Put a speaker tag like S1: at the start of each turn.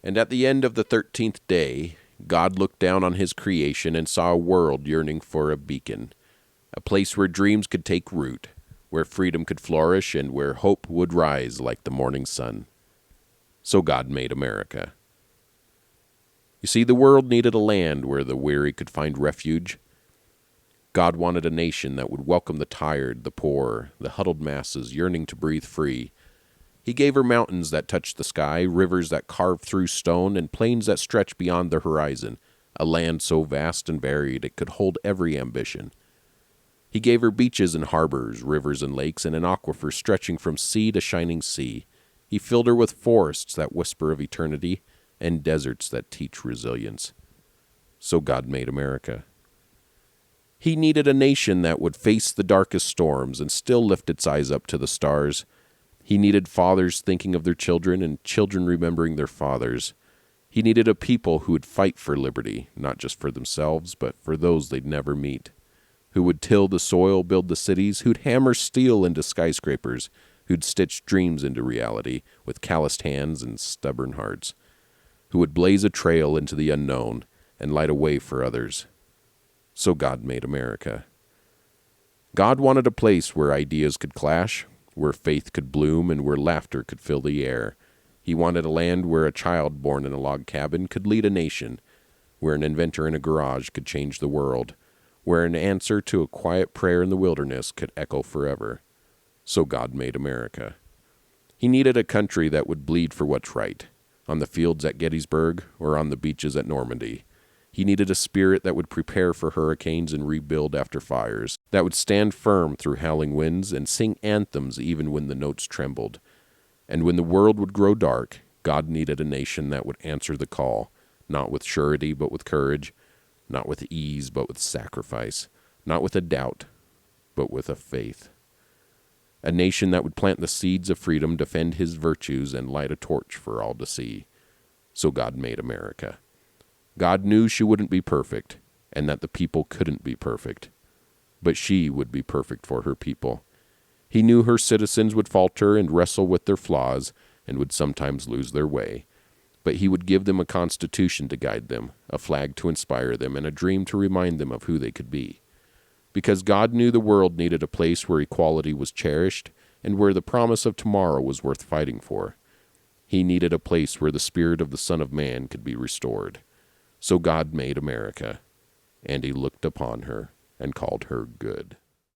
S1: And at the end of the 13th day, God looked down on his creation and saw a world yearning for a beacon, a place where dreams could take root, where freedom could flourish, and where hope would rise like the morning sun. So God made America. You see, the world needed a land where the weary could find refuge. God wanted a nation that would welcome the tired, the poor, the huddled masses yearning to breathe free. He gave her mountains that touched the sky, rivers that carved through stone, and plains that stretched beyond the horizon, a land so vast and varied it could hold every ambition. He gave her beaches and harbors, rivers and lakes, and an aquifer stretching from sea to shining sea. He filled her with forests that whisper of eternity, and deserts that teach resilience. So God made America. He needed a nation that would face the darkest storms and still lift its eyes up to the stars. He needed fathers thinking of their children and children remembering their fathers. He needed a people who would fight for liberty, not just for themselves, but for those they'd never meet, who would till the soil, build the cities, who'd hammer steel into skyscrapers, who'd stitch dreams into reality with calloused hands and stubborn hearts, who would blaze a trail into the unknown and light a way for others. So God made America. God wanted a place where ideas could clash, where faith could bloom, and where laughter could fill the air. He wanted a land where a child born in a log cabin could lead a nation, where an inventor in a garage could change the world, where an answer to a quiet prayer in the wilderness could echo forever. So God made America. He needed a country that would bleed for what's right, on the fields at Gettysburg or on the beaches at Normandy. He needed a spirit that would prepare for hurricanes and rebuild after fires, that would stand firm through howling winds and sing anthems even when the notes trembled. And when the world would grow dark, God needed a nation that would answer the call, not with surety but with courage, not with ease but with sacrifice, not with a doubt but with a faith. A nation that would plant the seeds of freedom, defend his virtues, and light a torch for all to see. So God made America. God knew she wouldn't be perfect, and that the people couldn't be perfect. But she would be perfect for her people. He knew her citizens would falter and wrestle with their flaws, and would sometimes lose their way. But he would give them a constitution to guide them, a flag to inspire them, and a dream to remind them of who they could be. Because God knew the world needed a place where equality was cherished, and where the promise of tomorrow was worth fighting for. He needed a place where the spirit of the Son of Man could be restored. So God made America, and he looked upon her and called her good.